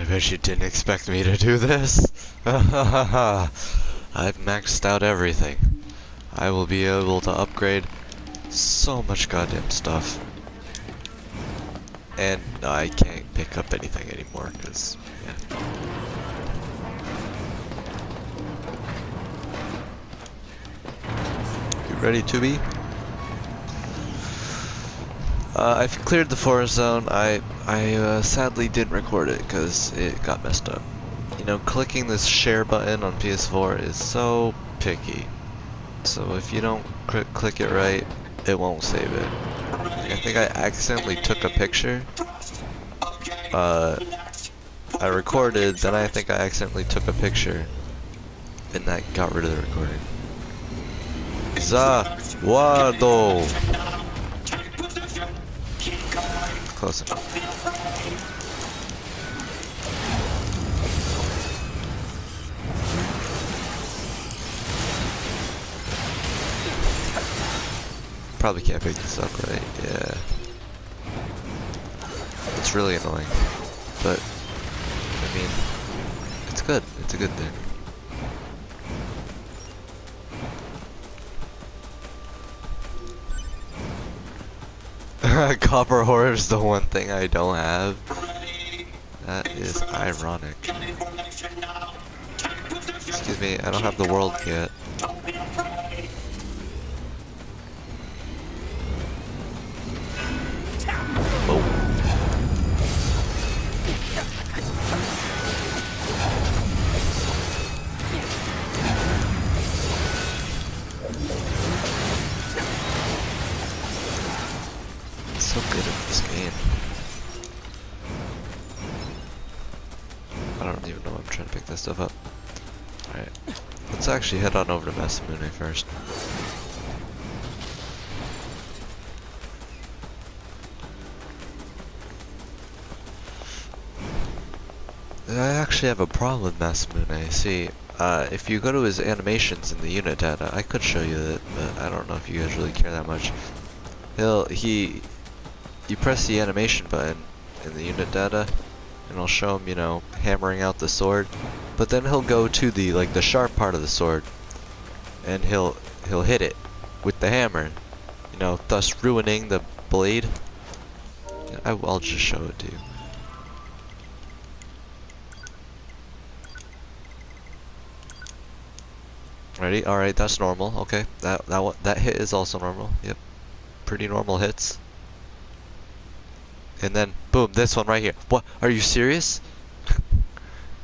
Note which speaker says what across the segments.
Speaker 1: I bet you didn't expect me to do this. I've maxed out everything. I will be able to upgrade so much goddamn stuff. And I can't pick up anything anymore, because, yeah. You ready to be? I've cleared the forest zone. I sadly didn't record it because it got messed up. You know, clicking this share button on PS4 is so picky. So if you don't click it right, it won't save it. I think I accidentally took a picture. I recorded, then I think I accidentally took a picture, and that got rid of the recording. Zawado! Close enough. Probably can't pick this up, right? Yeah. It's really annoying. But, I mean, it's good. It's a good thing. Copper ore is the one thing I don't have. That is ironic. Excuse me, I don't have the world yet. So good at this game. I don't even know I'm trying to pick this stuff up. Alright. Let's actually head on over to me-NieR first. I actually have a problem with me-NieR. See, if you go to his animations in the unit data, I could show you that, but I don't know if you guys really care that much. You press the animation button in the unit data, and it'll show him, you know, hammering out the sword. But then he'll go to the the sharp part of the sword, and he'll hit it with the hammer, you know, thus ruining the blade. I'll just show it to you. Ready? All right, that's normal. Okay, that hit is also normal. Yep, pretty normal hits. And then, boom, this one right here. What? Are you serious?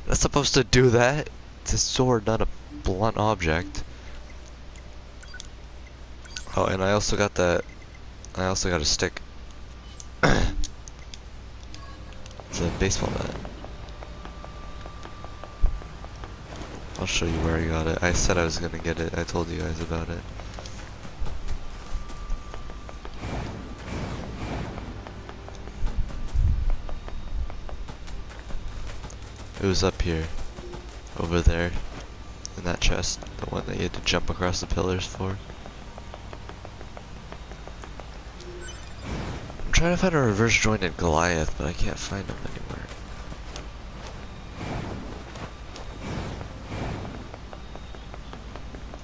Speaker 1: That's supposed to do that? It's a sword, not a blunt object. Oh, and I also got that. I also got a stick. It's a baseball bat. I'll show you where I got it. I said I was gonna get it. I told you guys about it. It was up here, over there, in that chest, the one that you had to jump across the pillars for. I'm trying to find a reverse jointed Goliath, but I can't find him anywhere.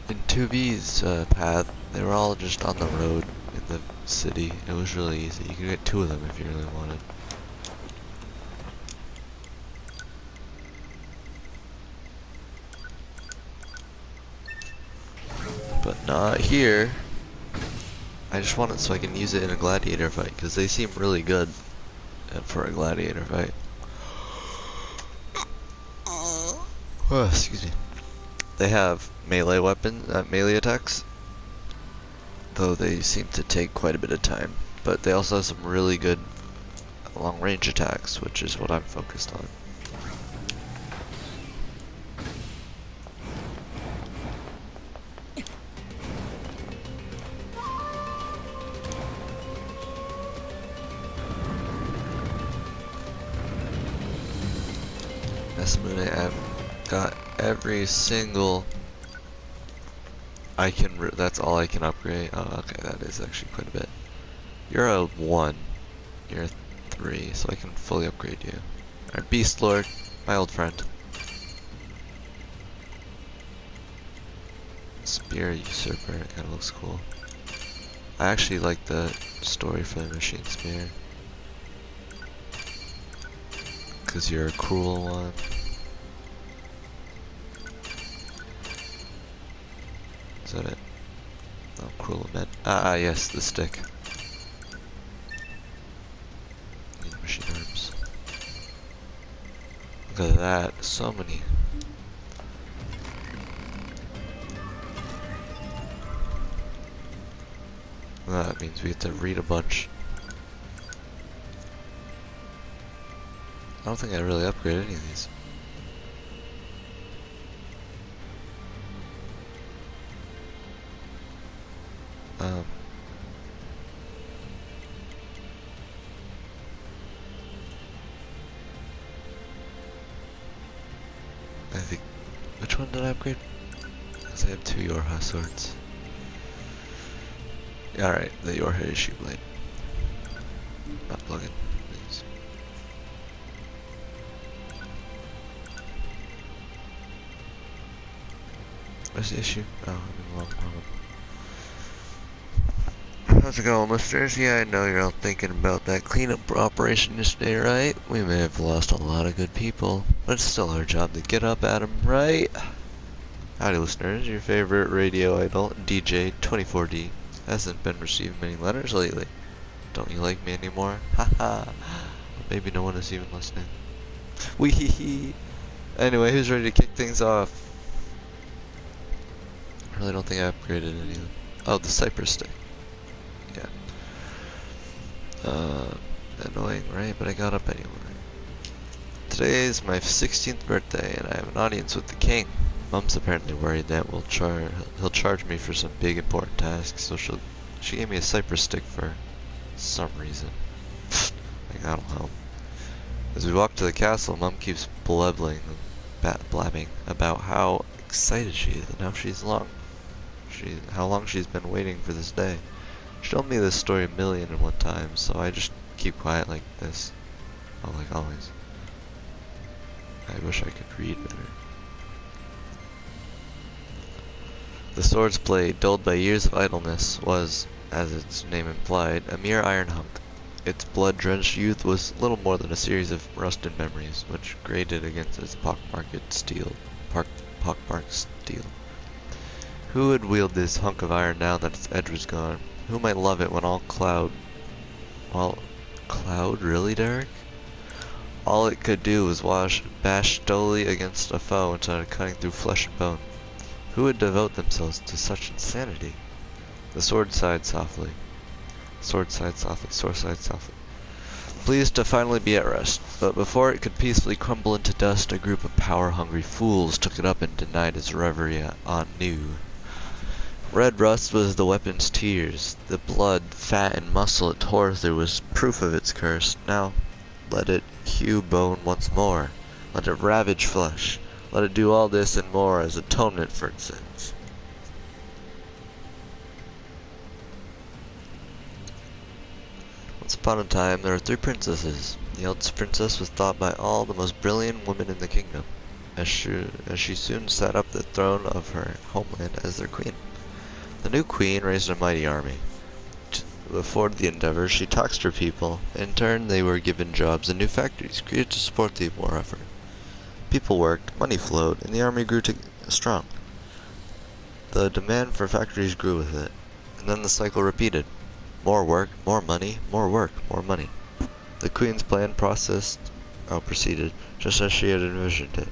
Speaker 1: In 2B's path, they were all just on the road in the city. It was really easy. You could get 2 of them if you really wanted. But not here. I just want it so I can use it in a gladiator fight, because they seem really good for a gladiator fight. Oh, excuse me. They have melee weapons, melee attacks, though they seem to take quite a bit of time. But they also have some really good long-range attacks, which is what I'm focused on. me-NieR, I've got every single that's all I can upgrade. Oh, okay, that is actually quite a bit. You're a 1. You're a 3, so I can fully upgrade you. Alright, Beast Lord. My old friend. Spear Usurper, it kinda looks cool. I actually like the story for the Machine Spear. Cause you're a cruel one. Is that it? Oh, cruel men. Yes, the stick. Need machine arms. Look at that, so many. That means we have to read a bunch. I don't think I really upgraded any of these. I think, which one did I upgrade? Because I have 2 Yorha swords. Yeah, alright, the Yorha issue blade. Not plugging, please. Where's the issue? Oh, I'm in the wrong one. How's it going, listeners? Yeah, I know you're all thinking about that cleanup operation yesterday, right? We may have lost a lot of good people, but it's still our job to get up at 'em, right? Howdy, listeners. Your favorite radio idol, DJ 24D, hasn't been receiving many letters lately. Don't you like me anymore? Haha. Maybe no one is even listening. Wee hee hee. Anyway, who's ready to kick things off? I really don't think I upgraded any of them. Oh, the Cypress stick. Yeah. Annoying, right? But I got up anyway. Today is my 16th birthday, and I have an audience with the king. Mom's apparently worried that he'll charge me for some big important tasks, so she gave me a Cypress stick for some reason. Like, that'll help. As we walk to the castle, Mom keeps blabbing about how excited she is and how long she's been waiting for this day. She told me this story 1,000,001 times, so I just keep quiet like this. Oh, like always. I wish I could read better. The sword's blade, dulled by years of idleness, was, as its name implied, a mere iron hunk. Its blood-drenched youth was little more than a series of rusted memories, which grated against its pockmarked steel. Who would wield this hunk of iron now that its edge was gone? Who might love it when cloud, really, Derek? All it could do was bash dully against a foe instead of cutting through flesh and bone. Who would devote themselves to such insanity? The sword sighed softly. Sword sighed softly. Pleased to finally be at rest, but before it could peacefully crumble into dust, a group of power-hungry fools took it up and denied its reverie anew. Red rust was the weapon's tears. The blood, fat, and muscle it tore through was proof of its curse. Now, let it hew bone once more. Let it ravage flesh. Let it do all this and more as atonement for its sins. Once upon a time, there were 3 princesses. The eldest princess was thought by all the most brilliant woman in the kingdom, as she soon sat up the throne of her homeland as their queen. The new queen raised a mighty army. Before the endeavor, she taxed her people. In turn, they were given jobs in new factories created to support the war effort. People worked, money flowed, and the army grew strong. The demand for factories grew with it, and then the cycle repeated. More work, more money, more work, more money. The queen's plan proceeded just as she had envisioned it.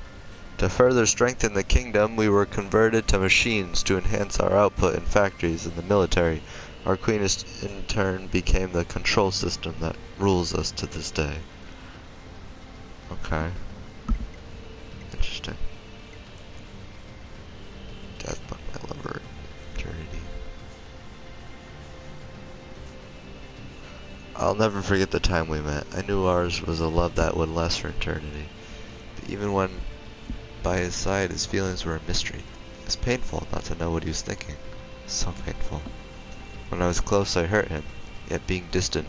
Speaker 1: To further strengthen the kingdom, we were converted to machines to enhance our output in factories and the military. Our queen in turn became the control system that rules us to this day. Okay. Interesting. Death by my lover. Eternity. I'll never forget the time we met. I knew ours was a love that would last for eternity. But even when by his side, his feelings were a mystery. It was painful not to know what he was thinking. So painful. When I was close, I hurt him, yet being distant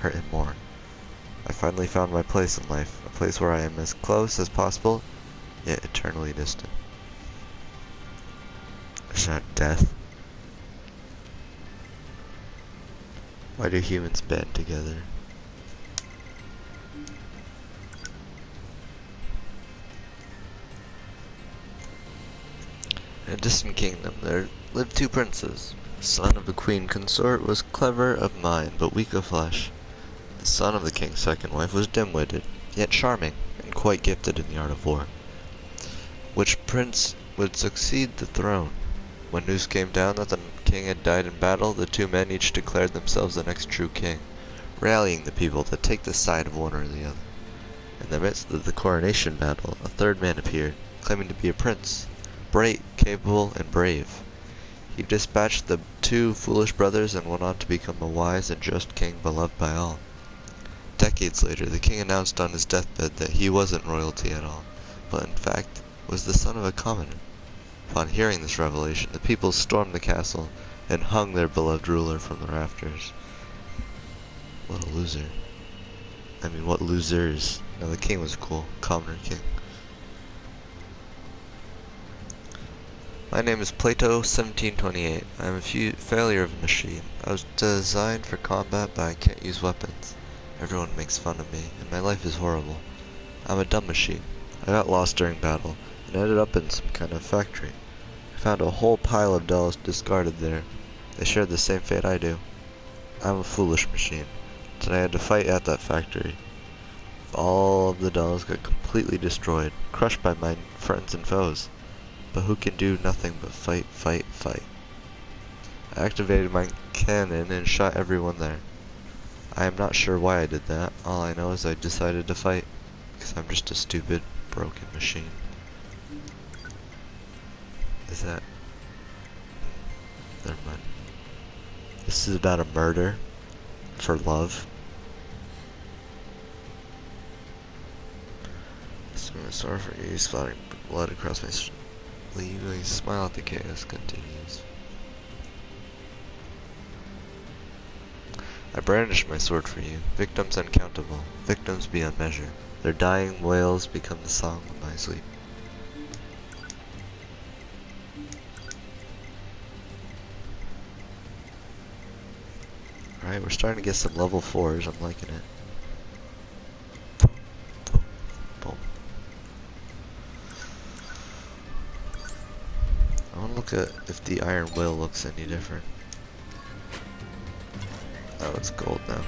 Speaker 1: hurt him more. I finally found my place in life, a place where I am as close as possible, yet eternally distant. Is that death? Why do humans band together? In a distant kingdom there lived two princes. The son of the queen consort was clever of mind, but weak of flesh. The son of the king's second wife was dim-witted, yet charming, and quite gifted in the art of war. Which prince would succeed the throne? When news came down that the king had died in battle, the two men each declared themselves the next true king, rallying the people to take the side of one or the other. In the midst of the coronation battle, a third man appeared, claiming to be a prince, bright, capable, and brave. He dispatched the two foolish brothers and went on to become a wise and just king beloved by all. Decades later, the king announced on his deathbed that he wasn't royalty at all, but in fact was the son of a commoner. Upon hearing this revelation, the people stormed the castle and hung their beloved ruler from the rafters. What a loser. I mean, what losers. No, the king was a cool, commoner king. My name is Plato 1728. I am a failure of a machine. I was designed for combat, but I can't use weapons. Everyone makes fun of me, and my life is horrible. I'm a dumb machine. I got lost during battle, and ended up in some kind of factory. I found a whole pile of dolls discarded there. They shared the same fate I do. I'm a foolish machine. Today I had to fight at that factory. All of the dolls got completely destroyed, crushed by my friends and foes. But who can do nothing but fight, fight, fight. I activated my cannon and shot everyone there. I am not sure why I did that. All I know is I decided to fight, because I'm just a stupid, broken machine. Is that... Never mind. This is about a murder for love. Sorry for you splatting blood across my sleeve. I smile at the chaos continues. I brandish my sword for you. Victims uncountable. Victims beyond measure. Their dying wails become the song of my sleep. Alright, we're starting to get some level 4s. I'm liking it. I want to look at if the iron will looks any different. Oh, it's gold now.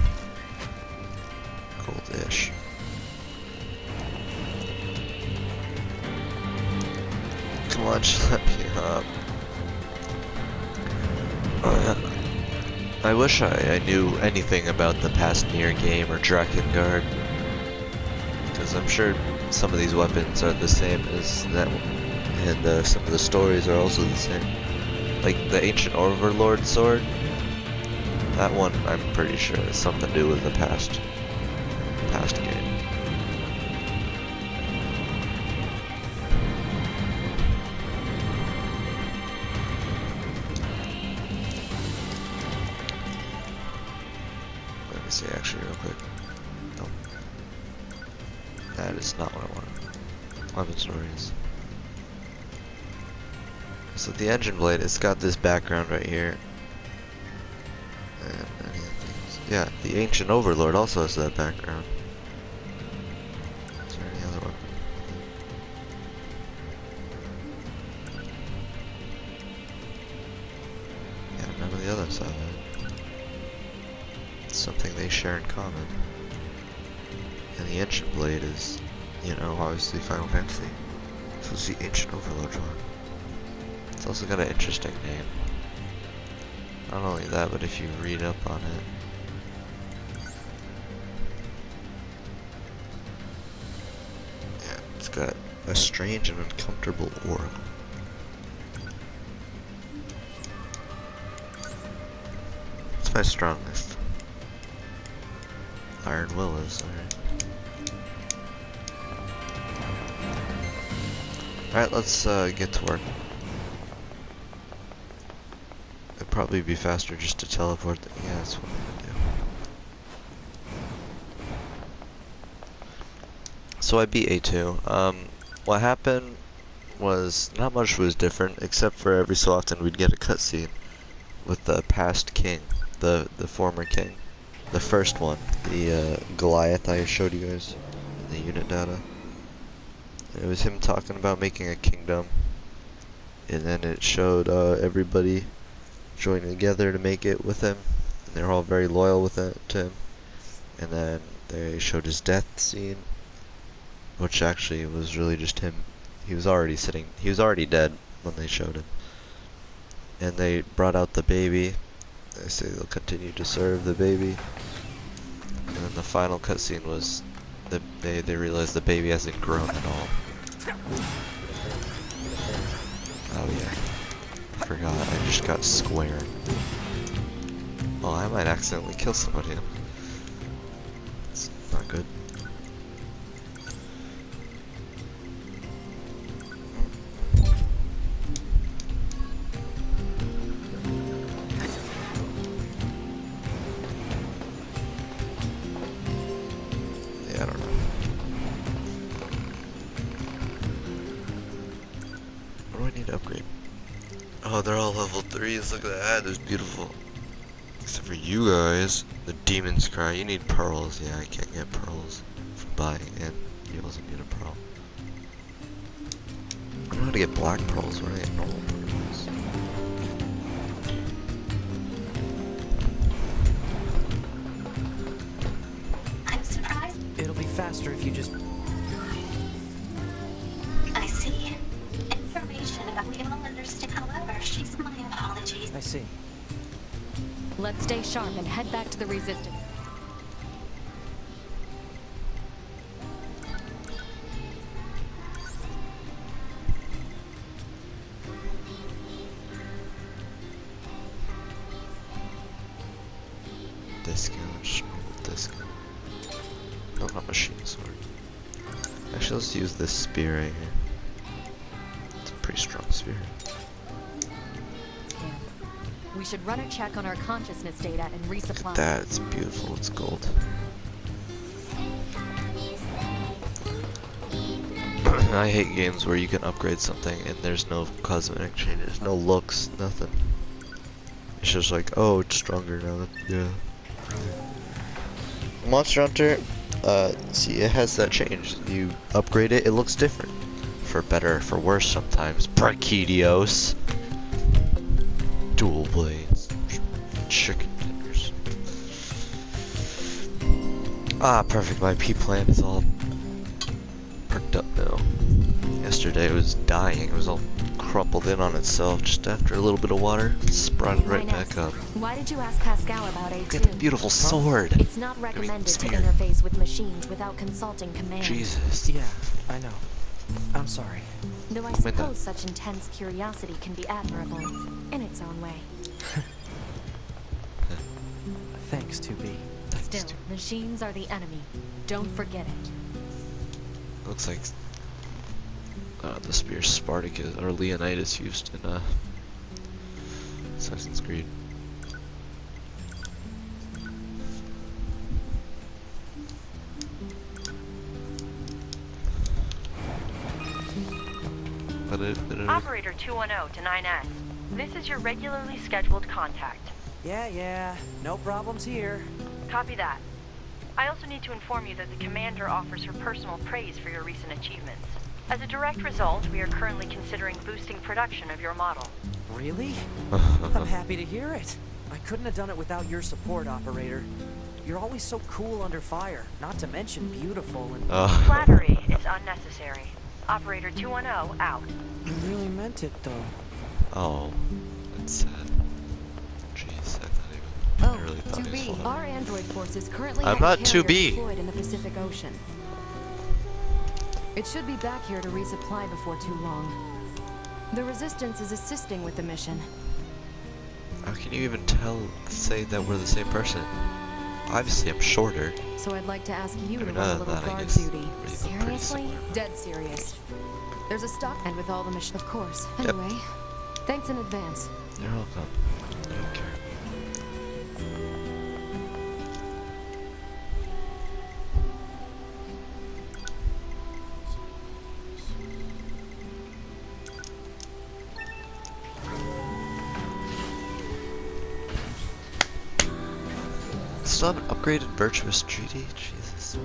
Speaker 1: Goldish. Come on, just let me up. I wish I knew anything about the past me-NieR game or Drakengard, because I'm sure some of these weapons are the same as that one, and some of the stories are also the same. Like the Ancient Overlord sword, that one I'm pretty sure has something to do with the past game. Let me see actually real quick. Nope. That is not what I wanted. Weapon stories. So the engine blade, it's got this background right here. And any other things. Yeah, the Ancient Overlord also has that background. Is there any other weapon? Yeah, none of the others have it. It's something they share in common. And the Ancient Blade is, you know, obviously Final Fantasy. So it's the Ancient Overlord one. It's also got an interesting name. Not only that, but if you read up on it, yeah, it's got a strange and uncomfortable aura. It's my strongest. Iron Will is, alright. Alright, let's get to work. It'd probably be faster just to teleport. Yeah, that's what I'm gonna So I beat A2. What happened was not much was different, except for every so often we'd get a cutscene with the past king, the former king, the first one, the Goliath I showed you guys in the unit data. It was him talking about making a kingdom, and then it showed everybody joining together to make it with him, and they're all very loyal with it to him. And then they showed his death scene, which actually was really just him. He was already dead when they showed him. And they brought out the baby. They say they'll continue to serve the baby. And then the final cutscene was they realized the baby hasn't grown at all. Oh yeah. I forgot, I just got square. Oh, I might accidentally kill somebody. It's not good. Yeah, I don't know. What do I need to upgrade? Oh, they're all level 3s. Look at that. That's beautiful. Except for you guys. The Demon's Cry. You need pearls. Yeah, I can't get pearls from buying, and you also need a pearl. I don't know how to get black pearls. Where do I get normal pearls?
Speaker 2: I'm surprised.
Speaker 3: It'll be faster if you just...
Speaker 2: I see. Information about we all understand. However, she's my apologies.
Speaker 3: I see.
Speaker 4: Let's stay sharp and head back to the Resistance.
Speaker 1: Discount. No, not machine sword. Actually, let's use this spear right here. It's a pretty strong spear.
Speaker 4: We should run a check on our consciousness data and resupply.
Speaker 1: Look at that, it's beautiful, it's gold. I hate games where you can upgrade something and there's no cosmetic changes, no looks, nothing. It's just like, oh, it's stronger now. Yeah. Monster Hunter, see, it has that change. You upgrade it, it looks different. For better, for worse sometimes. Brachidios. Dual blades. Chicken tenders. Ah, perfect. My pea plant is all perked up now. Yesterday it was dying. It was all crumpled in on itself just after a little bit of water. Sprouted right back up.
Speaker 4: Why did you ask Pascal about
Speaker 1: Look at the
Speaker 4: A2?
Speaker 1: beautiful sword.
Speaker 4: It's not recommended to
Speaker 1: spear.
Speaker 4: interface with machines without consulting command.
Speaker 1: Jesus.
Speaker 3: Yeah, I know. I'm sorry.
Speaker 4: Though I suppose such intense curiosity can be admirable in its own way.
Speaker 3: Thanks, 2B.
Speaker 4: Still, machines are the enemy. Don't forget it.
Speaker 1: Looks like the spear Spartacus or Leonidas used in Assassin's Creed.
Speaker 5: Operator 210 to 9S. This is your regularly scheduled contact.
Speaker 3: Yeah, no problems here.
Speaker 5: Copy that. I also need to inform you that the commander offers her personal praise for your recent achievements. As a direct result, we are currently considering boosting production of your model.
Speaker 3: Really? I'm happy to hear it. I couldn't have done it without your support, Operator. You're always so cool under fire, not to mention beautiful and...
Speaker 5: Flattery is unnecessary. Operator 210 out.
Speaker 3: You really meant it, though.
Speaker 1: Oh, that's sad. Jeez, I really thought he was
Speaker 4: 2B,
Speaker 1: flying.
Speaker 4: our android force is currently
Speaker 1: I'm
Speaker 4: at
Speaker 1: not
Speaker 4: a carrier
Speaker 1: 2B.
Speaker 4: deployed in the Pacific Ocean. It should be back here to resupply before too long. The Resistance is assisting with the mission.
Speaker 1: How can you even say that we're the same person? Obviously, I'm shorter.
Speaker 4: So I'd like to ask you to
Speaker 1: mean,
Speaker 4: run a
Speaker 1: other
Speaker 4: little
Speaker 1: than that, I
Speaker 4: guard
Speaker 1: guess
Speaker 4: duty.
Speaker 1: we look pretty
Speaker 4: Seriously?
Speaker 1: similar.
Speaker 4: Dead serious. There's a stock and with all the mission, of course.
Speaker 1: Yep.
Speaker 4: Anyway, thanks in advance.
Speaker 1: You're welcome. I don't care. son upgraded virtuous treaty? Jesus.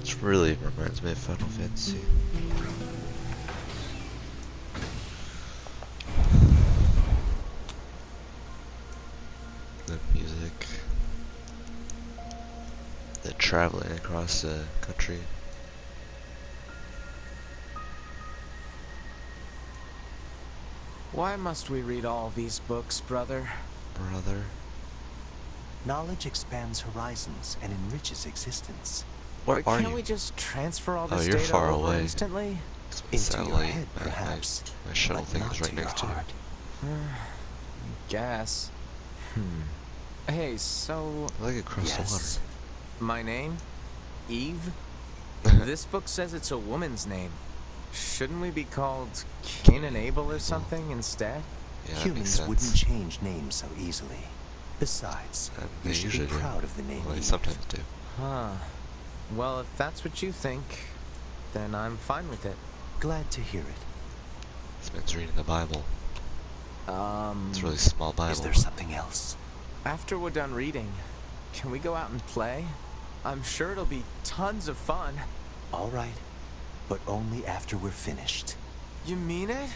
Speaker 1: This really reminds me of Final Fantasy. The music. The traveling across the country.
Speaker 6: Why must we read all these books, brother?
Speaker 1: Brother.
Speaker 7: Knowledge expands horizons and enriches existence.
Speaker 1: Where
Speaker 6: But
Speaker 1: are
Speaker 6: can't
Speaker 1: you?
Speaker 6: we just transfer all
Speaker 1: Oh,
Speaker 6: this
Speaker 1: you're
Speaker 6: data
Speaker 1: far
Speaker 6: over
Speaker 1: away.
Speaker 6: instantly?
Speaker 7: Into your
Speaker 1: Satellite.
Speaker 7: head, perhaps,
Speaker 1: My shuttle
Speaker 7: but
Speaker 1: thing
Speaker 7: not
Speaker 1: is right
Speaker 7: to your
Speaker 1: next to you.
Speaker 7: heart.
Speaker 6: Guess. Hey, so
Speaker 1: I like it across
Speaker 7: Yes.
Speaker 6: my name? Eve? This book says it's a woman's name. Shouldn't we be called Cain and Abel or something instead?
Speaker 1: the water. Yeah, that makes
Speaker 7: Humans
Speaker 1: sense.
Speaker 7: wouldn't change names so easily. Besides,
Speaker 1: They
Speaker 7: you should
Speaker 1: usually
Speaker 7: be
Speaker 1: do.
Speaker 7: proud of the name
Speaker 1: Well, they
Speaker 7: Eve.
Speaker 1: sometimes do.
Speaker 6: Huh. Well, if that's what you think, then I'm fine with it.
Speaker 7: Glad to hear it.
Speaker 1: This man's reading the Bible. It's a really small Bible.
Speaker 7: Is there something else?
Speaker 6: After we're done reading, can we go out and play? I'm sure it'll be tons of fun.
Speaker 7: All right, but only after we're finished.
Speaker 6: You mean it?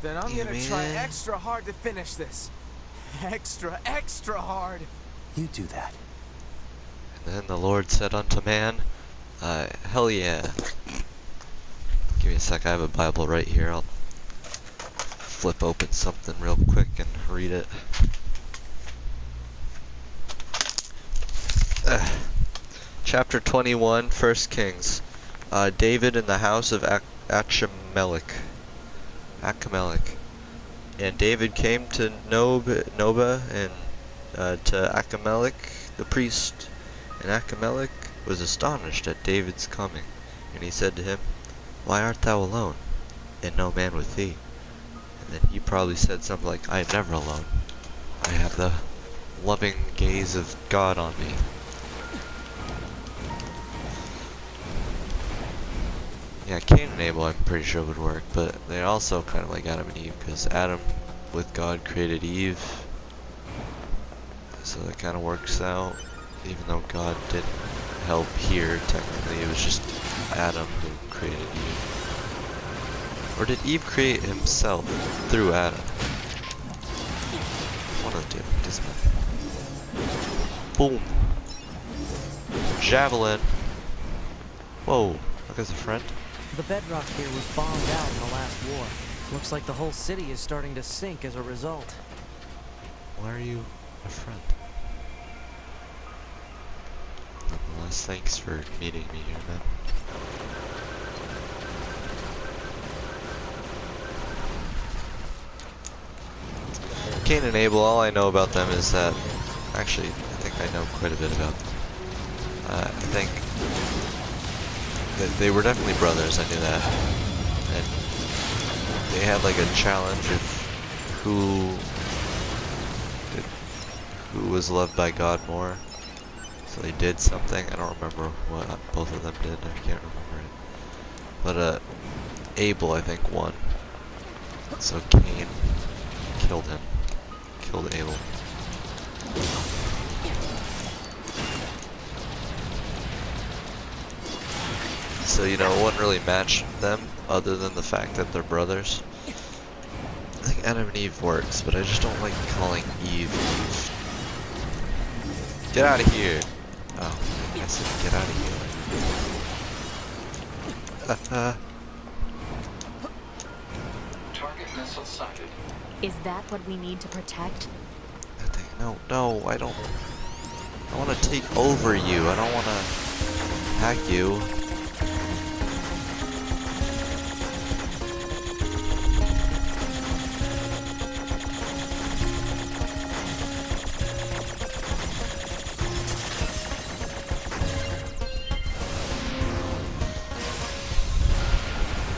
Speaker 6: Then I'm
Speaker 1: You
Speaker 6: gonna
Speaker 1: mean
Speaker 6: try
Speaker 1: it?
Speaker 6: extra hard to finish this. Extra hard.
Speaker 7: You do that.
Speaker 1: And then the Lord said unto man, hell yeah. Give me a sec, I have a Bible right here. I'll flip open something real quick and read it. Chapter 21, 1 Kings. David in the house of Achimelech. And David came to Noba and to Achimelech the priest. And Achimelech was astonished at David's coming. And he said to him, Why art thou alone, and no man with thee? And then he probably said something like, I am never alone. I have the loving gaze of God on me. Yeah, Cain and Abel I'm pretty sure would work, but they're also kind of like Adam and Eve, because Adam with God created Eve, so that kind of works out, even though God didn't help here, technically, it was just Adam who created Eve. Or did Eve create himself through Adam? One of the two, doesn't matter. Boom! Javelin! Whoa, look, there's a friend.
Speaker 3: The bedrock here was bombed out in the last war. Looks like the whole city is starting to sink as a result.
Speaker 1: Why are you a friend? Nonetheless, thanks for meeting me here, man. Cain and Abel, all I know about them is that... Actually, I think I know quite a bit about them. I think... that they were definitely brothers, I knew that. And they had like a challenge of who was loved by God more. So they did something, I don't remember what both of them did, I can't remember it. But Abel I think won. So Cain killed him. Killed Abel. So, you know, it wouldn't really match them other than the fact that they're brothers. I think Adam and Eve works, but I just don't like calling Eve Eve. Get out of here! Oh, I said get out of here.
Speaker 8: Target missile sighted.
Speaker 4: Is that what we need to protect?
Speaker 1: I think, no, I don't. I want to take over you. I don't want to hack you.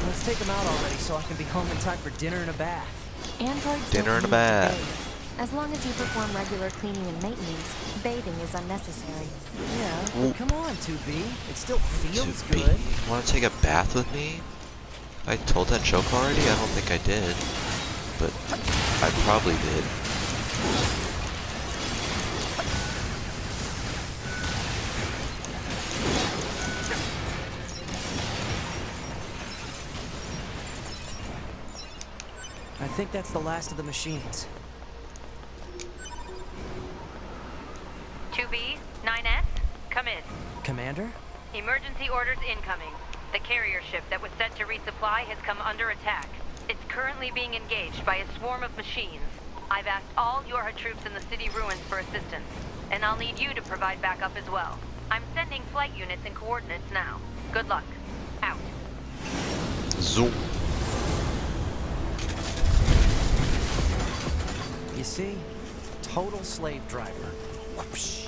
Speaker 3: Let's take them out already so I can be home in time for dinner and a bath.
Speaker 4: Androids
Speaker 1: Dinner
Speaker 4: don't
Speaker 1: and a
Speaker 4: need to
Speaker 1: bath.
Speaker 4: bathe. As long as you perform regular cleaning and maintenance, bathing is unnecessary.
Speaker 3: Yeah,
Speaker 1: Ooh.
Speaker 3: but come on, 2B. It still feels
Speaker 1: To be.
Speaker 3: good.
Speaker 1: Want to take a bath with me? I told that joke already? I don't think I did. But I probably did.
Speaker 3: I think that's the last of the machines.
Speaker 5: 2B, 9S, come in.
Speaker 3: Commander?
Speaker 5: Emergency orders incoming. The carrier ship that was sent to resupply has come under attack. It's currently being engaged by a swarm of machines. I've asked all Yorha troops in the city ruins for assistance, and I'll need you to provide backup as well. I'm sending flight units and coordinates now. Good luck. Out.
Speaker 1: Zoom.
Speaker 3: You see? Total slave driver. Whoopsh.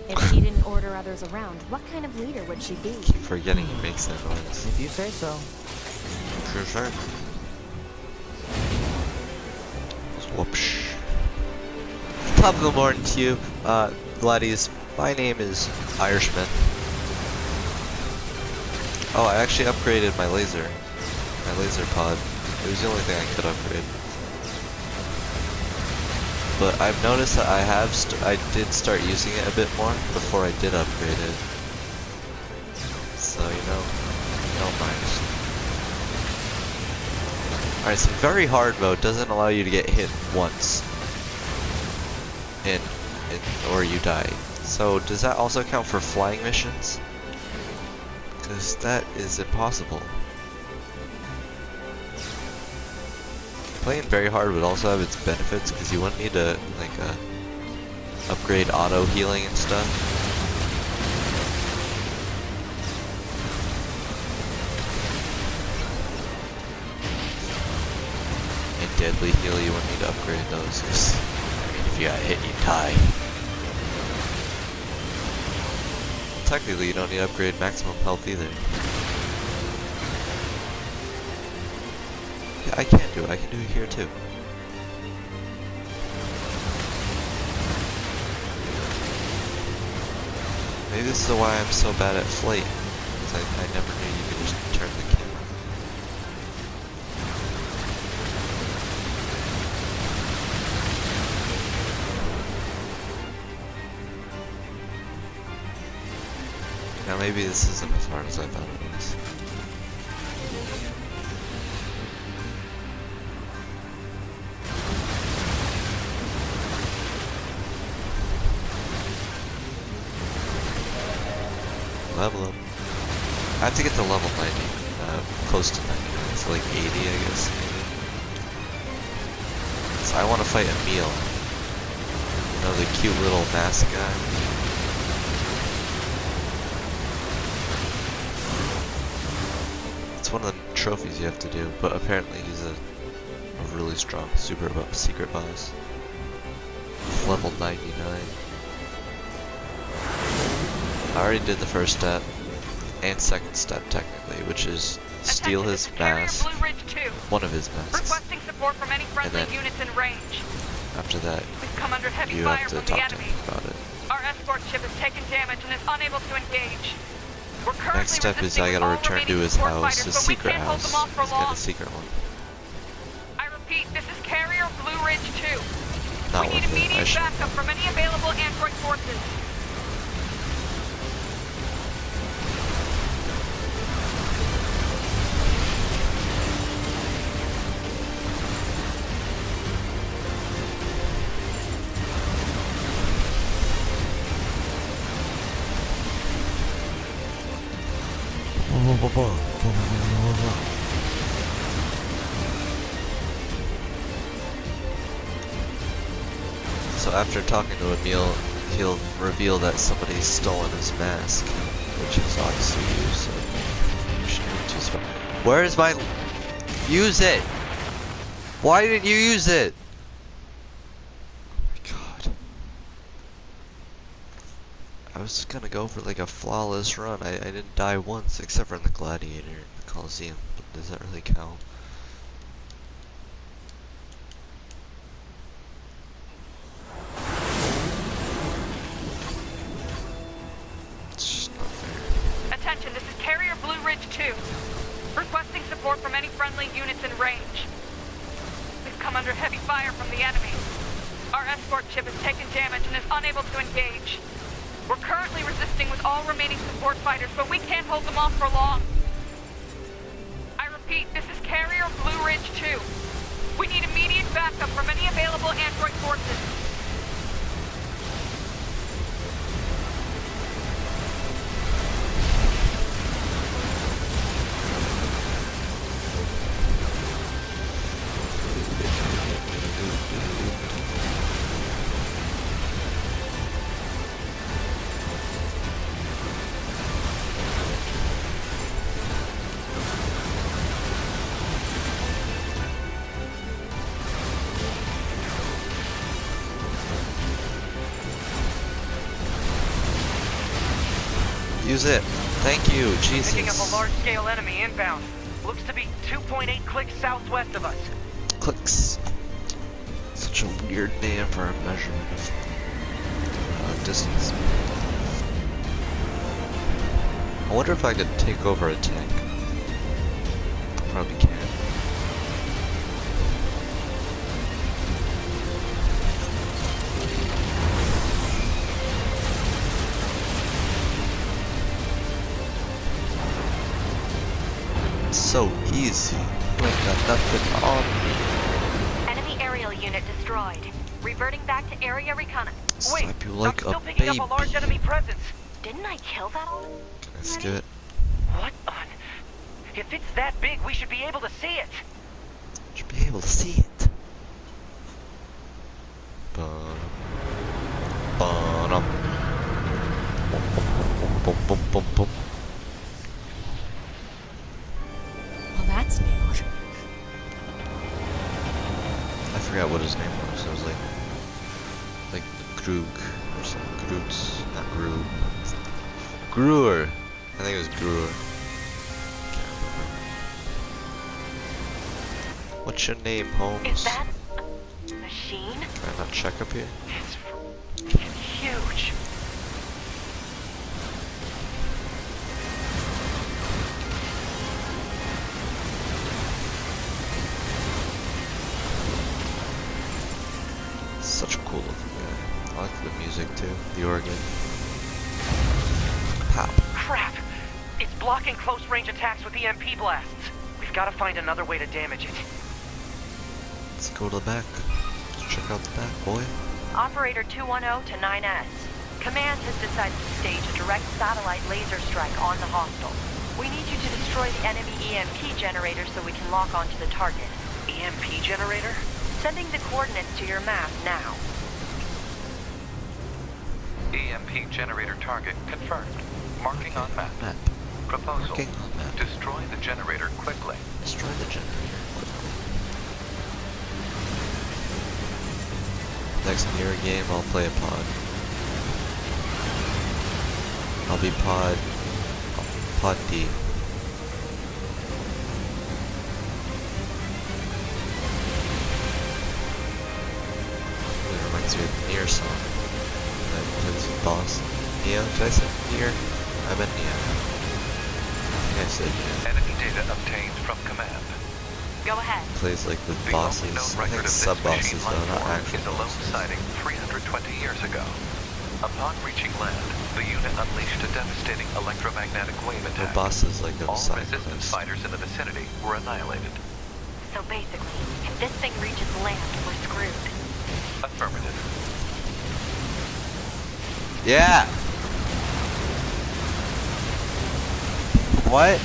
Speaker 4: If she didn't order others around, what kind of leader would she be?
Speaker 1: Keep forgetting he makes that noise.
Speaker 3: If you say so.
Speaker 1: Sure. Whoopsh. Top of the morning to you, Gladys. My name is Irishman. Oh, I actually upgraded my laser pod. It was the only thing I could upgrade. But I've noticed that I did start using it a bit more before I did upgrade it. So, don't mind. Alright, so very hard mode doesn't allow you to get hit once. Or you die. So, does that also count for flying missions? Because that is impossible. Playing very hard would also have its benefits because you wouldn't need to upgrade auto healing and stuff. And deadly heal, you wouldn't need to upgrade those because if you got hit, you die. Technically, you don't need to upgrade maximum health either. I can do it. I can do it here too. Maybe this is why I'm so bad at flight. Because I never knew you could just turn the camera. Now maybe this isn't as hard as I thought it was. Level up. I have to get to level 90, close to 90. It's like 80, I guess. So I want to fight a meal. You know, the cute little mask guy. It's one of the trophies you have to do, but apparently he's a really strong secret boss. Level 99. I already did the first step, and second step technically, which is steal his mask, one of his masks,
Speaker 5: Requesting support from any friendly
Speaker 1: and then
Speaker 5: units in range.
Speaker 1: after that,
Speaker 5: We've come under heavy
Speaker 1: you
Speaker 5: fire
Speaker 1: have to
Speaker 5: from the
Speaker 1: talk to
Speaker 5: enemy.
Speaker 1: him about it.
Speaker 5: Our escort ship has taken damage and is unable to engage. We're currently
Speaker 1: Next step is
Speaker 5: resisting
Speaker 1: I
Speaker 5: with
Speaker 1: gotta
Speaker 5: all
Speaker 1: return to
Speaker 5: remaining
Speaker 1: his
Speaker 5: support
Speaker 1: house,
Speaker 5: fighters,
Speaker 1: his
Speaker 5: but we
Speaker 1: secret
Speaker 5: can't hold
Speaker 1: house.
Speaker 5: them off for
Speaker 1: He's got
Speaker 5: long.
Speaker 1: a secret one.
Speaker 5: I repeat, this is Carrier Blue Ridge 2.
Speaker 1: Not
Speaker 5: We need
Speaker 1: worth it. I
Speaker 5: immediate
Speaker 1: should.
Speaker 5: backup from any available android forces.
Speaker 1: So after talking to Emil, he'll reveal that somebody's stolen his mask, which is obviously you, so you shouldn't be too smart. Where is my... Use it! Why didn't you use it? Oh my god. I was gonna go for like a flawless run. I didn't die once, except for in the Gladiator, the Coliseum, but does that really count?
Speaker 5: 2. Requesting support from any friendly units in range. We've come under heavy fire from the enemy. Our escort ship has taken damage and is unable to engage. We're currently resisting with all remaining support fighters, but we can't hold them off for long. I repeat, this is Carrier Blue Ridge 2. We need immediate backup from any available android forces.
Speaker 1: Use it. Thank you, Jesus.
Speaker 9: Picking up a large-scale enemy inbound. Looks to be 2.8 clicks southwest of us.
Speaker 1: Clicks. Such a weird name for a measurement of distance. I wonder if I could take over a tank. Probably can. So easy. Like got nothing on me.
Speaker 5: Enemy aerial unit destroyed. Reverting back to area recon.
Speaker 9: Wait,
Speaker 1: Slap you
Speaker 9: I'm
Speaker 1: like
Speaker 9: still
Speaker 1: a
Speaker 9: picking
Speaker 1: baby.
Speaker 9: up a large enemy presence.
Speaker 5: Didn't I kill that all?
Speaker 1: Let's do it.
Speaker 9: What on? If it's that big, we should be able to see it.
Speaker 1: Should be able to see it. Bum. Bum. Bum bum bum bum.
Speaker 4: Well, that's new.
Speaker 1: I forgot what his name was. It was like Grug or something. Groots, not Grug. Gruer. I think it was Gruer. Can't remember. What's your name, Holmes?
Speaker 5: Is that a machine?
Speaker 1: Can I not check up here?
Speaker 9: It's freaking huge.
Speaker 1: Such a cool looking guy. I like the music too. The organ. Pop.
Speaker 9: Crap! It's blocking close-range attacks with EMP blasts. We've got to find another way to damage it.
Speaker 1: Let's go to the back. Let's check out the back, boy.
Speaker 5: Operator 210 to 9S. Command has decided to stage a direct satellite laser strike on the hostile. We need you to destroy the enemy EMP generator so we can lock onto the target.
Speaker 9: EMP generator?
Speaker 5: Sending the coordinates to your map now.
Speaker 8: EMP generator target confirmed. Marking on map.
Speaker 1: Map.
Speaker 8: Proposal.
Speaker 1: Marking on map.
Speaker 8: Destroy the generator quickly.
Speaker 1: Destroy the generator quickly. Next near game, I'll play a pod. I'll be pod D. It reminds me of the me-NieR song. That plays with boss. Neo? Did I say me-NieR? I meant Neo. I think I said Neo.
Speaker 8: Enemy data obtained from command.
Speaker 5: Go ahead.
Speaker 1: Plays like with
Speaker 8: The
Speaker 1: bosses.
Speaker 8: only known
Speaker 1: I
Speaker 8: record
Speaker 1: think
Speaker 8: of this
Speaker 1: sub-bosses
Speaker 8: machine
Speaker 1: though, not
Speaker 8: life form
Speaker 1: actual
Speaker 8: is a lone
Speaker 1: bosses.
Speaker 8: sighting 320 years ago. Upon reaching land, the unit unleashed a devastating electromagnetic wave
Speaker 1: No
Speaker 8: attack.
Speaker 1: bosses like of
Speaker 8: All
Speaker 1: side
Speaker 8: resistance
Speaker 1: quests.
Speaker 8: fighters in the vicinity were annihilated.
Speaker 5: So basically, if this thing reaches land, we're screwed.
Speaker 8: Affirmative.
Speaker 1: Yeah! What?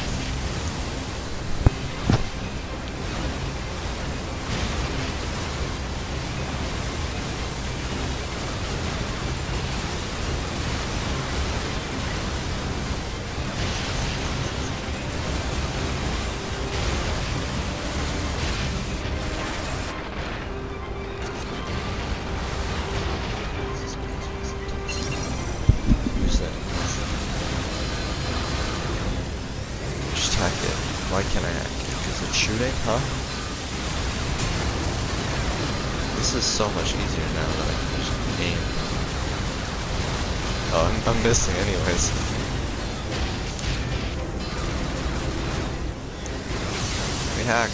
Speaker 1: Who's that? Just hack it. Why can't I hack it? Because it's shooting, huh? This is so much easier now that I can just aim. Oh, I'm missing anyways. hack.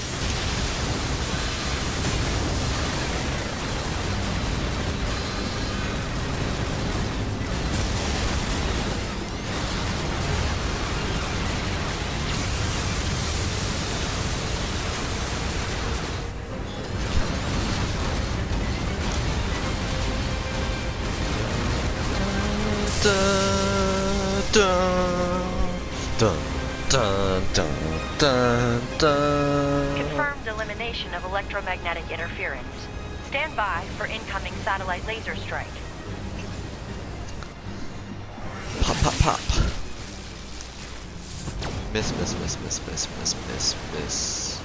Speaker 1: Dun, dun, dun, dun, dun, dun.
Speaker 5: Confirmed elimination of electromagnetic interference. Stand by for incoming satellite laser strike.
Speaker 1: Pop, pop, pop. Miss, miss, miss, miss, miss, miss, miss, miss.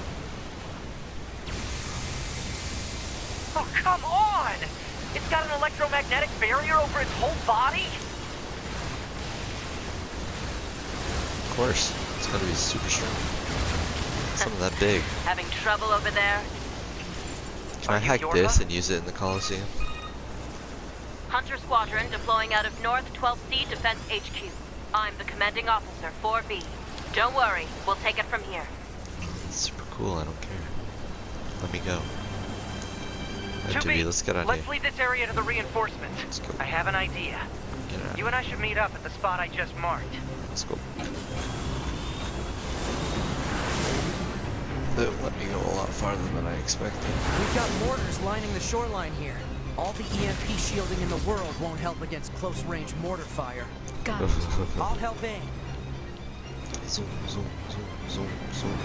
Speaker 9: Oh, come on! It's got an electromagnetic barrier over its whole body?
Speaker 1: Of course, it's gotta be super strong. It's not that big.
Speaker 5: Having trouble over there?
Speaker 1: Can I hack this and use it in the Coliseum?
Speaker 5: Hunter Squadron deploying out of North 12C Defense HQ. I'm the commanding officer, 4B. Don't worry, we'll take it from here.
Speaker 1: It's super cool, I don't care. Let me go.
Speaker 9: 2B,
Speaker 1: let's get out of
Speaker 9: let's
Speaker 1: here.
Speaker 9: leave this area to the reinforcements.
Speaker 1: Let's go.
Speaker 9: I have an idea.
Speaker 1: Get out.
Speaker 9: You and I should meet up at the spot I just marked.
Speaker 1: Let's go. That let me go a lot farther than I expected.
Speaker 3: We've got mortars lining the shoreline here. All the EMP shielding in the world won't help against close-range mortar fire.
Speaker 4: Got it.
Speaker 3: I'll help aim.
Speaker 1: Zoom, zoom, zoom, zoom, zoom.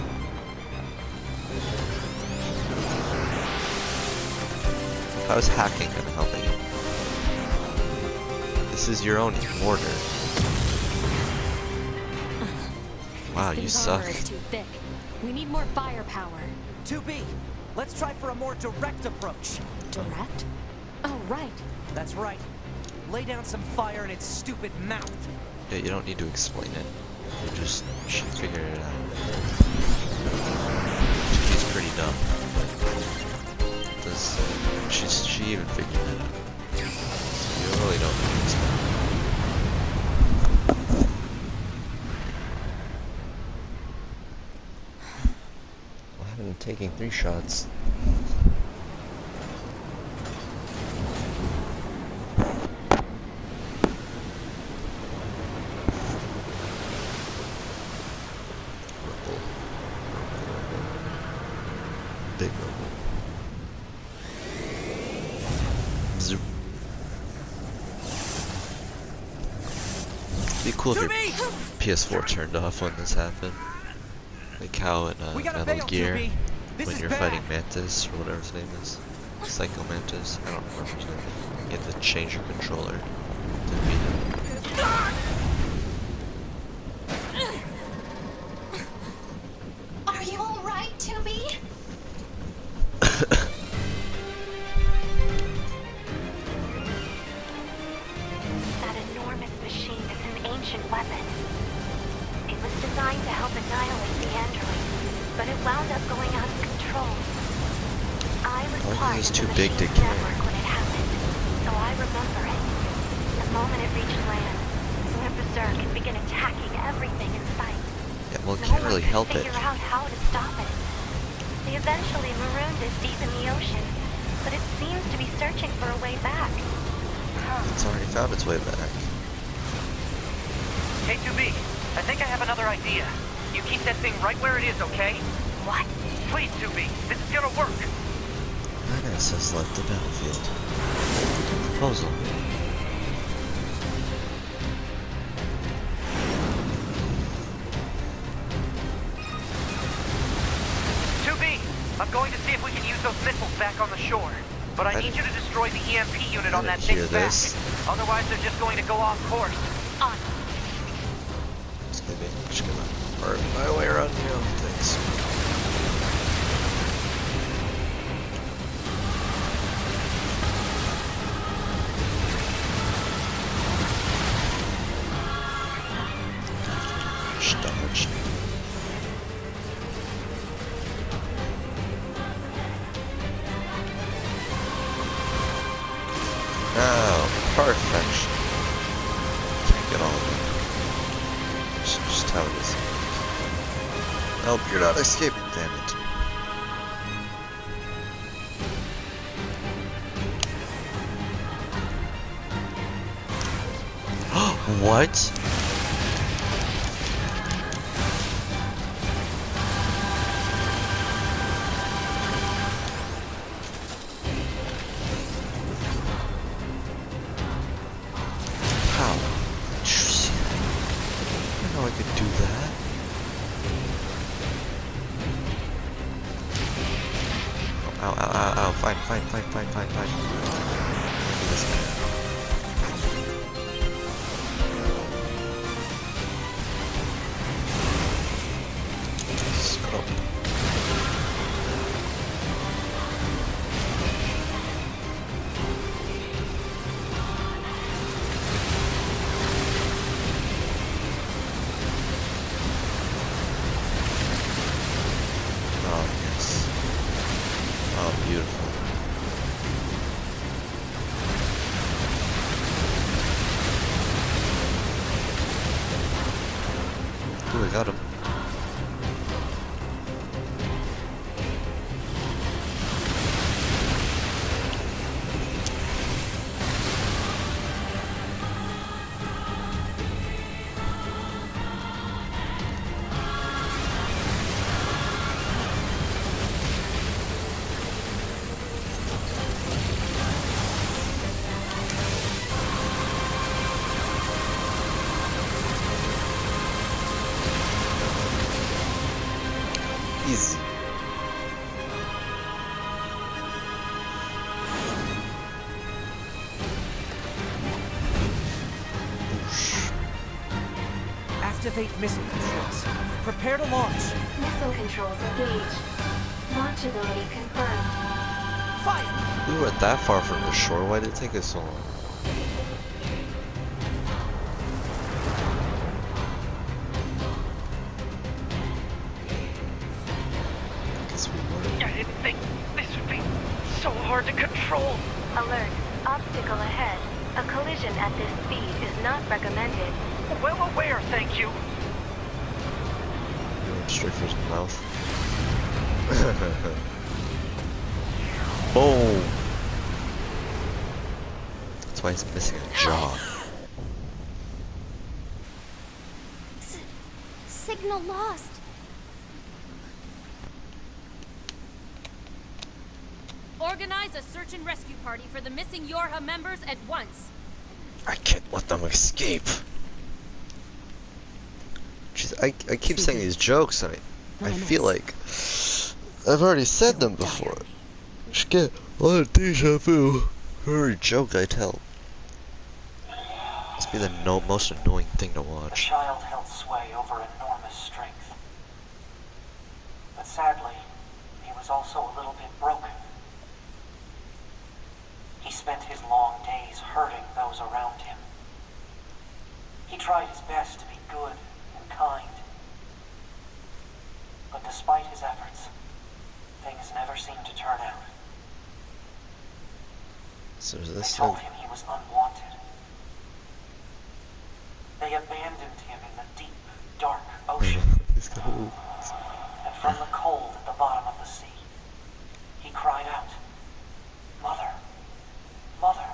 Speaker 1: How's hacking gonna help me? This is your own mortar. Wow, you
Speaker 4: This
Speaker 1: suck.
Speaker 4: armor is too thick. We need more firepower.
Speaker 3: 2B, let's try for a more direct approach.
Speaker 4: Direct? Oh, right.
Speaker 3: That's right. Lay down some fire in its stupid mouth.
Speaker 1: Yeah, you don't need to explain it. You should figure it out. She's pretty dumb. But she even figured it out. So you really don't need to explain it. I haven't been taking 3 shots. Big rumble. Zoom. It'd be cool if your PS4 turned off when this happened. Like how in
Speaker 3: We gotta
Speaker 1: Metal
Speaker 3: bail,
Speaker 1: Gear,
Speaker 3: 2B. This
Speaker 1: when
Speaker 3: is
Speaker 1: you're
Speaker 3: bad.
Speaker 1: fighting Mantis, or whatever his name is. Psycho Mantis, I don't remember his name. You have to change your controller to beat him.
Speaker 2: Are you alright, Tubi? That enormous machine is an ancient weapon. It was designed to help annihilate the androids, but it wound up going out of control. I was
Speaker 1: Why
Speaker 2: part
Speaker 1: is
Speaker 2: of
Speaker 1: this
Speaker 2: the
Speaker 1: too big to
Speaker 2: machine's
Speaker 1: carry?
Speaker 2: network when it happened, so I remember it. The moment it reached land, it went berserk and began attacking everything in sight.
Speaker 1: Yeah, well, it
Speaker 2: No
Speaker 1: can't
Speaker 2: one
Speaker 1: really
Speaker 2: could
Speaker 1: help it.
Speaker 2: figure out how to stop it. They eventually marooned it deep in the ocean, but it seems to be searching for a way back.
Speaker 1: It's already found its way back.
Speaker 9: K2B, I think I have another idea. You keep that thing right where it is, okay?
Speaker 2: What?
Speaker 9: Please, 2B, this is gonna work.
Speaker 1: Menace has left the battlefield. Proposal.
Speaker 9: 2B, I'm going to see if we can use those missiles back on the shore. But I need you to destroy the EMP unit on that
Speaker 1: hear
Speaker 9: thing's back.
Speaker 1: this.
Speaker 9: Otherwise, they're just going to go off course.
Speaker 2: On.
Speaker 1: Just gonna burn my way around here on things. Dodged. Oh, perfection. Can't get all of it. It's just how it is. Nope, you're not escaping, damn it. What? How? Shit. I didn't know I could do that. Ow, ow, ow, ow. Fine. This guy. Scrub. Oh, yes. Oh, beautiful. Ooh, I got him. Easy. Whoosh.
Speaker 3: Activate missile controls. Prepare to launch.
Speaker 2: Missile controls engaged. Launchability confirmed.
Speaker 3: Fire!
Speaker 1: We weren't that far from the shore. Why did it take us so long? I guess we weren't.
Speaker 9: I didn't think this would be so hard to control.
Speaker 2: Alert. Obstacle ahead. A collision at this speed is not recommended.
Speaker 9: Well aware, thank you.
Speaker 1: He went straight for his mouth. Boom! That's why he's missing a jaw.
Speaker 2: Signal lost.
Speaker 10: Organize a search and rescue party for the missing Yorha members at once.
Speaker 1: I can't let them escape. Jeez, I keep saying these jokes and I feel like I've already said them before. Just get a lot of deja vu for every joke I tell. Must be the most annoying thing to
Speaker 11: The
Speaker 1: watch.
Speaker 11: child held sway over enormous strength. But sadly, he was also a little bit broken. He spent his long days hurting those around him. He tried his best to be good and kind. But despite his efforts, things never seemed to turn out.
Speaker 1: So is
Speaker 11: They
Speaker 1: this
Speaker 11: told
Speaker 1: like
Speaker 11: him he was unwanted. They abandoned him in the deep, dark ocean. And from the cold at the bottom of the sea, he cried out, "Mother, Mother,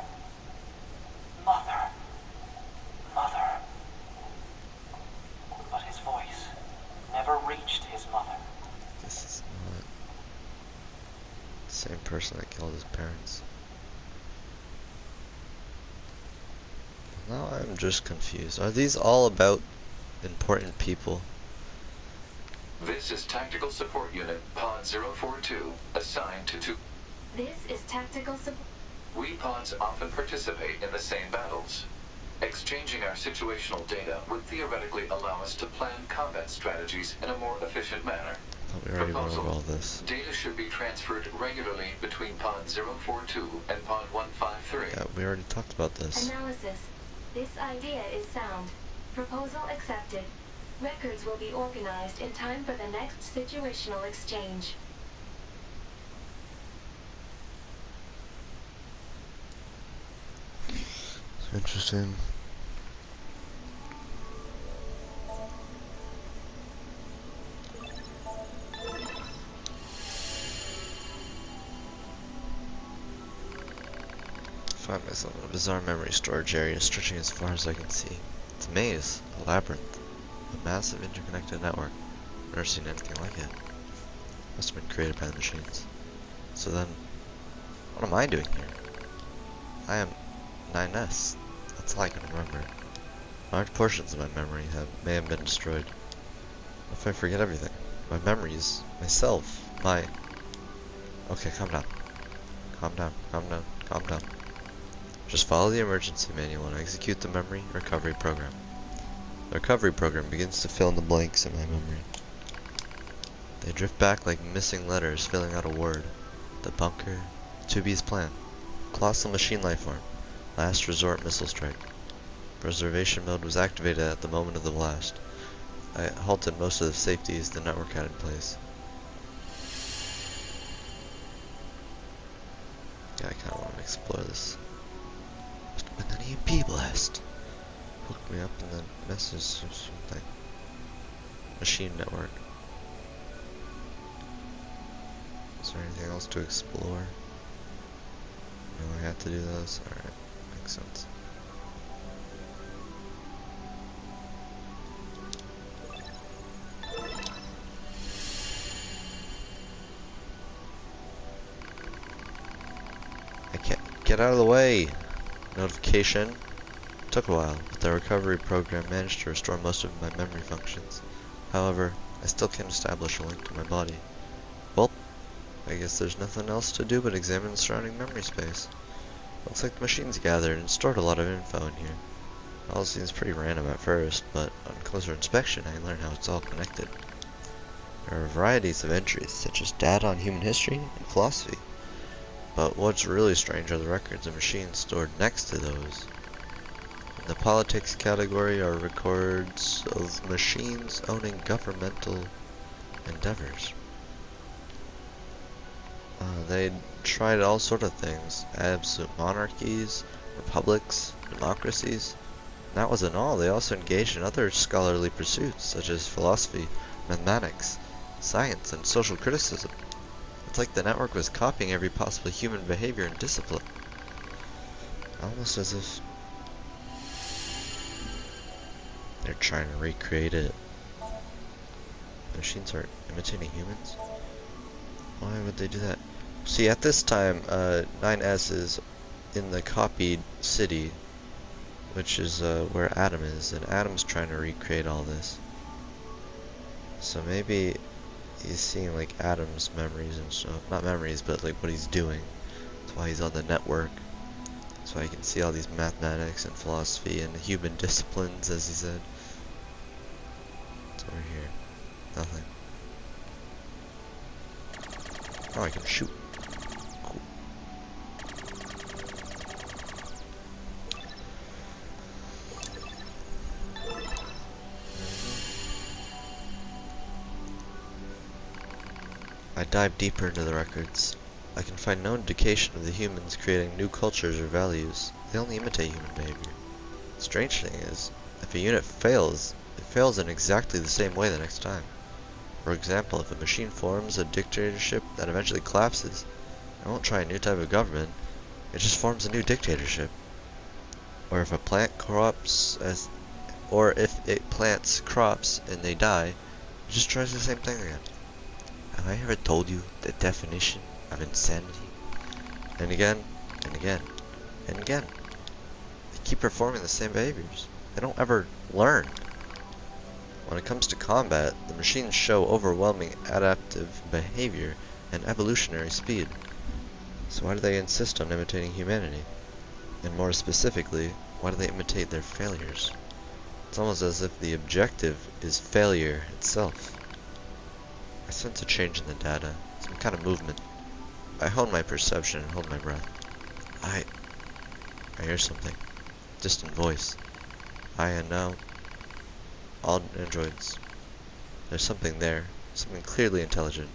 Speaker 11: Mother, Mother." But his voice never reached his mother.
Speaker 1: this is not the same person that killed his parents? Now I'm just confused. Are these all about important people?
Speaker 8: This is Tactical Support Unit Pod 042, assigned to two.
Speaker 2: This is tactical support.
Speaker 8: We pods often participate in the same battles. Exchanging our situational data would theoretically allow us to plan combat strategies in a more efficient manner.
Speaker 1: I thought we already went over all this.
Speaker 8: Data should be transferred regularly between Pod 042 and Pod 153.
Speaker 1: Yeah, we already talked about this.
Speaker 2: Analysis. This idea is sound. Proposal accepted. Records will be organized in time for the next situational exchange.
Speaker 1: Interesting. Find myself in a bizarre memory storage area stretching as far as I can see. It's a maze, a labyrinth, a massive interconnected network. I've never seen anything like it. Must have been created by the machines. So then, what am I doing here? I am me-NieR. That's all I can remember. Large portions of my memory may have been destroyed. What if I forget everything? My memories, myself, my... Okay, calm down. Calm down, calm down, calm down. Just follow the emergency manual and execute the memory recovery program. The recovery program begins to fill in the blanks in my memory. They drift back like missing letters filling out a word. The bunker, 2B's plan, colossal machine lifeform, last resort missile strike. Preservation mode was activated at the moment of the blast. I halted most of the safeties the network had in place. Yeah, I kinda want to explore this. Must have been an EMP blast. Hooked me up and then message or something. Machine network. Is there anything else to explore? No, I have to do this? Alright, makes sense. I can't get out of the way! Notification. Took a while, but the recovery program managed to restore most of my memory functions. However, I still can't establish a link to my body. Well, I guess there's nothing else to do but examine the surrounding memory space. Looks like the machines gathered and stored a lot of info in here. It all seems pretty random at first, but on closer inspection I learn how it's all connected. There are varieties of entries, such as data on human history and philosophy. But what's really strange are the records of machines stored next to those. In the politics category are records of machines owning governmental endeavors. They tried all sort of things: absolute monarchies, republics, democracies. And that wasn't all. They also engaged in other scholarly pursuits, such as philosophy, mathematics, science, and social criticism. It's like the network was copying every possible human behavior and discipline. Almost as if they're trying to recreate it. The machines are imitating humans? Why would they do that? See, at this time, me-NieR is in the copied city, which is where Adam is, and Adam's trying to recreate all this. So maybe he's seeing like Adam's memories and stuff. Not memories, but like what he's doing. That's why he's on the network. So I can see all these mathematics and philosophy and human disciplines, as he said. What's over here? Nothing. Oh, I can shoot. Cool. I dive deeper into the records. I can find no indication of the humans creating new cultures or values. They only imitate human behavior. The strange thing is, if a unit fails, it fails in exactly the same way the next time. For example, if a machine forms a dictatorship that eventually collapses, it won't try a new type of government, it just forms a new dictatorship. Or if a plant if it plants crops and they die, it just tries the same thing again. Have I ever told you the definition of insanity? And again, and again, and again. They keep performing the same behaviors. They don't ever learn. When it comes to combat, the machines show overwhelming adaptive behavior and evolutionary speed. So why do they insist on imitating humanity? And more specifically, why do they imitate their failures? It's almost as if the objective is failure itself. I sense a change in the data, some kind of movement. I hone my perception and hold my breath. I hear something. Distant voice. And now, all androids. There's something there. Something clearly intelligent.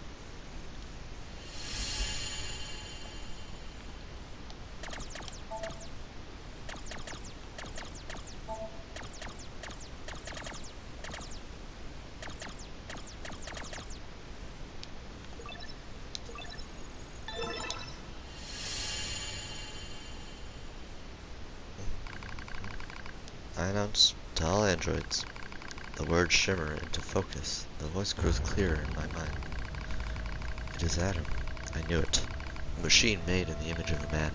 Speaker 1: I know, just To all androids. The words shimmer into focus. The voice grows clearer in my mind. It is Adam. I knew it. A machine made in the image of a man.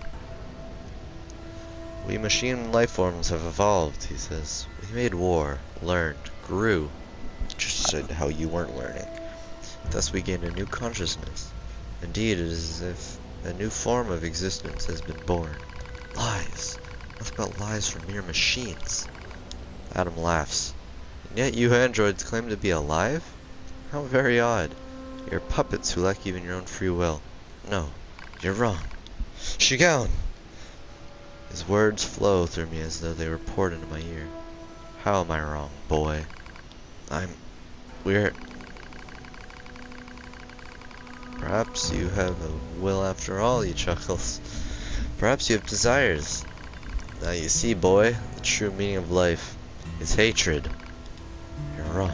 Speaker 1: We machine lifeforms have evolved, he says. We made war, learned, grew. Just said how you weren't learning. Thus we gained a new consciousness. Indeed, it is as if a new form of existence has been born. Lies. What about lies from mere machines? Adam laughs. And yet you androids claim to be alive? How very odd. You're puppets who lack even your own free will. No, you're wrong. Shigaon! His words flow through me as though they were poured into my ear. How am I wrong, boy? We're... Perhaps you have a will after all, he chuckles. Perhaps you have desires. Now you see, boy, the true meaning of life is hatred. You're wrong.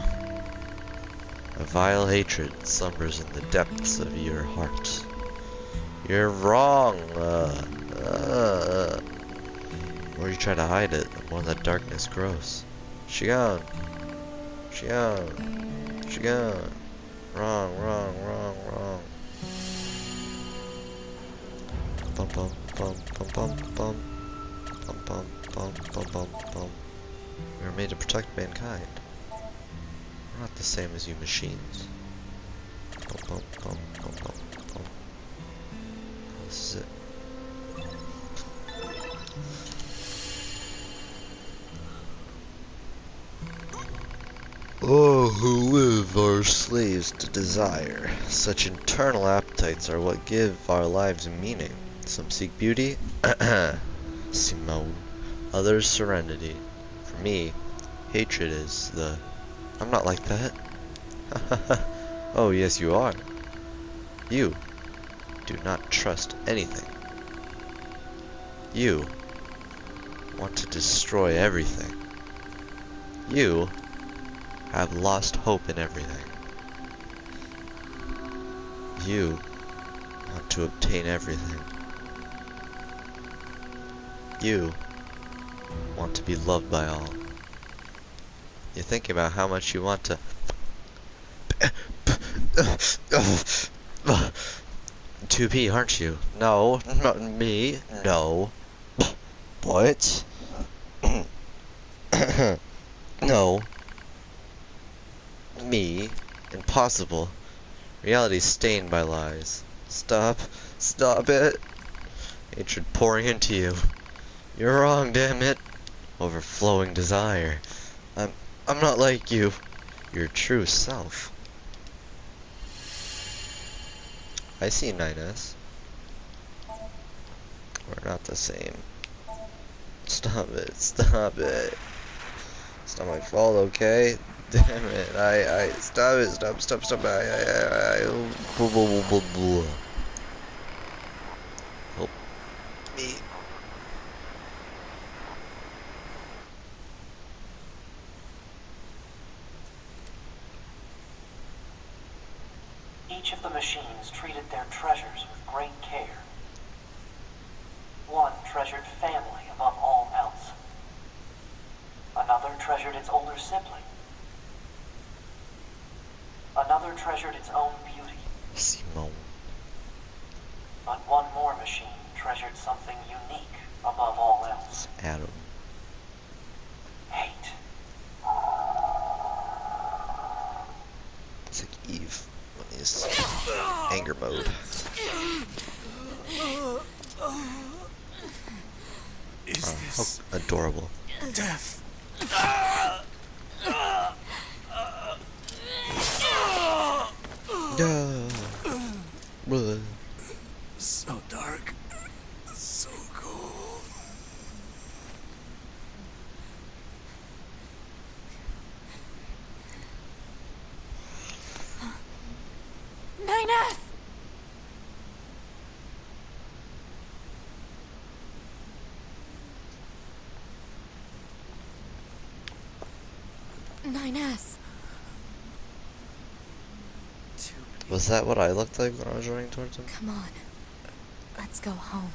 Speaker 1: A vile hatred slumbers in the depths of your heart. You're wrong. The more you try to hide it, the more that darkness grows. Shigaon. Shigaon. Shigaon. Wrong, wrong, wrong, wrong. Bum bum bum bum bum bum. Bum bum bum bum bum bum. We were made to protect mankind. We're not the same as you machines. Bum bum bum bum bum bum. This is it. Oh, who live are slaves to desire. Such internal appetites are what give our lives meaning. Some seek beauty, Simone. Others serenity. For me, hatred is the... I'm not like that. Oh, yes you are. You do not trust anything. You want to destroy everything. You have lost hope in everything. You want to obtain everything. You want to be loved by all. You're thinking about how much you want to 2P, aren't you? No, not me. No. What? No. Me. Impossible. Reality's stained by lies. Stop. Stop it. Hatred pouring into you. You're wrong, damn it. Overflowing desire. I'm not like you. Your true self. I see, me-NieR. We're not the same. Stop it. Stop it. It's not my fault, okay? Damn it. I stop it. Stop. Blah, blah, blah, blah, blah. Help me.
Speaker 11: Each of the machines treated their treasures with great care. One treasured family above all else. Another treasured its older sibling. Another treasured its own beauty.
Speaker 1: Simone.
Speaker 11: But one more machine treasured something unique above all else.
Speaker 1: Adam.
Speaker 11: Hate.
Speaker 1: It's like Eve when he's anger mode.
Speaker 7: Is this
Speaker 1: how adorable.
Speaker 7: death?
Speaker 1: No.
Speaker 7: So dark. So cold.
Speaker 10: me-NieR! me-NieR.
Speaker 1: Was that what I looked like when I was running towards him?
Speaker 4: Come on. Let's go home.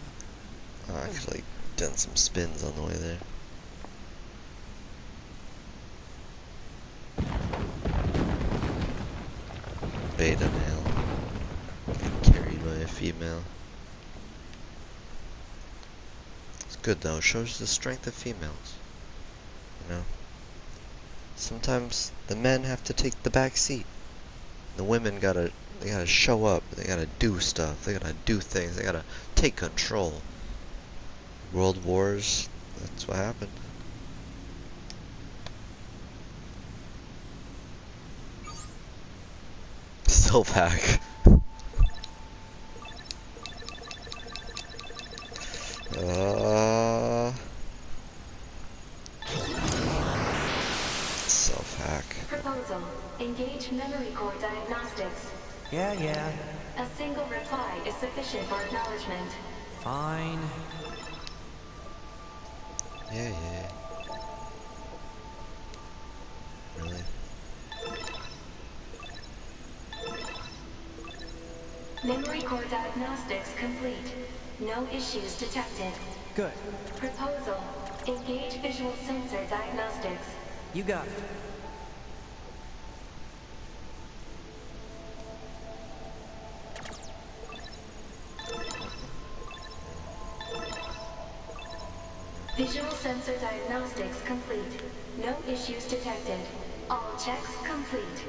Speaker 1: Oh, I could like done some spins on the way there. beta male getting carried by a female. It's good though, it shows the strength of females. You know? Sometimes the men have to take the back seat. The women they gotta show up, they gotta do stuff, they gotta do things, they gotta take control. World wars, that's what happened. Still pack. Self-hack.
Speaker 2: Proposal. Engage memory core diagnostics.
Speaker 3: Yeah.
Speaker 2: A single reply is sufficient for acknowledgement.
Speaker 3: Fine.
Speaker 1: Yeah. Really?
Speaker 2: Memory core diagnostics complete. No issues detected.
Speaker 3: Good.
Speaker 2: Proposal. Engage visual sensor diagnostics.
Speaker 3: You got it.
Speaker 2: Visual sensor diagnostics complete. No issues detected. All checks complete.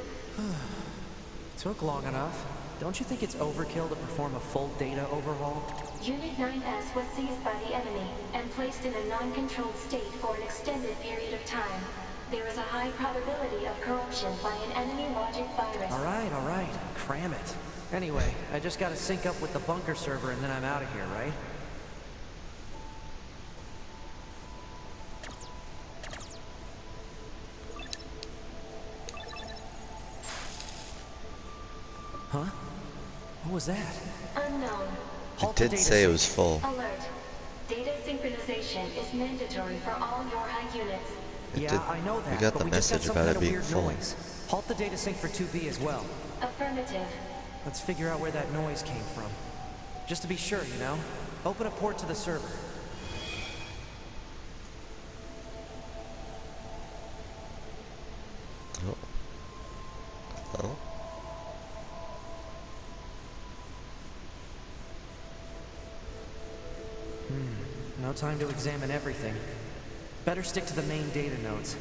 Speaker 3: Took long enough. Don't you think it's overkill to perform a full data overhaul?
Speaker 2: Unit 9S was seized by the enemy and placed in a non-controlled state for an extended period of time. There is a high probability of corruption by an enemy logic virus.
Speaker 3: All right. Cram it. Anyway, I just gotta sync up with the bunker server and then I'm out of here, right? Huh? What was that?
Speaker 2: Unknown.
Speaker 1: It did say it was full.
Speaker 2: Alert. Data synchronization is mandatory for all YoRHa units.
Speaker 3: I know that.
Speaker 1: We got
Speaker 3: but
Speaker 1: the
Speaker 3: we just got
Speaker 1: message
Speaker 3: some
Speaker 1: about
Speaker 3: kind
Speaker 1: it
Speaker 3: of
Speaker 1: being
Speaker 3: weird
Speaker 1: full.
Speaker 3: noise. Halt the data sync for 2B as well.
Speaker 2: Affirmative.
Speaker 3: Let's figure out where that noise came from. Just to be sure, you know? Open a port to the server.
Speaker 1: Oh.
Speaker 3: No time to examine everything. Better stick to the main data nodes.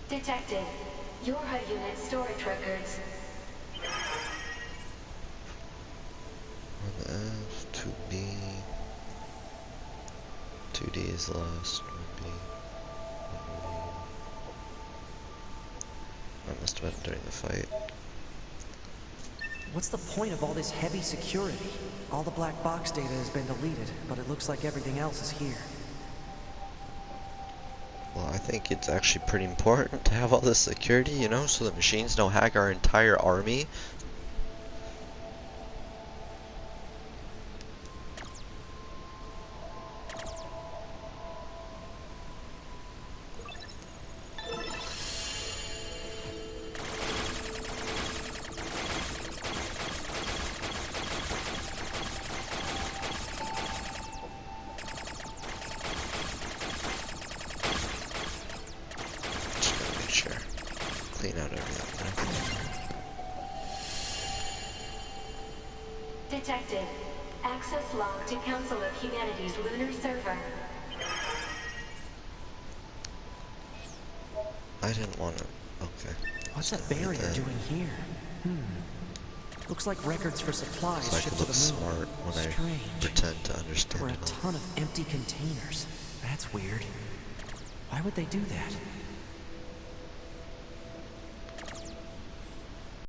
Speaker 2: Detected. YoRHa unit storage records.
Speaker 1: 1F, 2B, 2D is lost, 1B, 1B. That must have been during the fight.
Speaker 3: What's the point of all this heavy security? All the black box data has been deleted, but it looks like everything else is here.
Speaker 1: Well, I think it's actually pretty important to have all this security, you know, so the machines don't hack our entire army. Clean out everything.
Speaker 2: Detected. Access log to Council of Humanity's lunar server.
Speaker 1: I didn't want to. Okay.
Speaker 3: What's that barrier doing here? Looks like records for supplies
Speaker 1: So I
Speaker 3: shipped
Speaker 1: can
Speaker 3: to
Speaker 1: look
Speaker 3: the moon.
Speaker 1: smart when
Speaker 3: Strange.
Speaker 1: I pretend to understand
Speaker 3: Or a
Speaker 1: it all.
Speaker 3: ton of empty containers. That's weird. Why would they do that?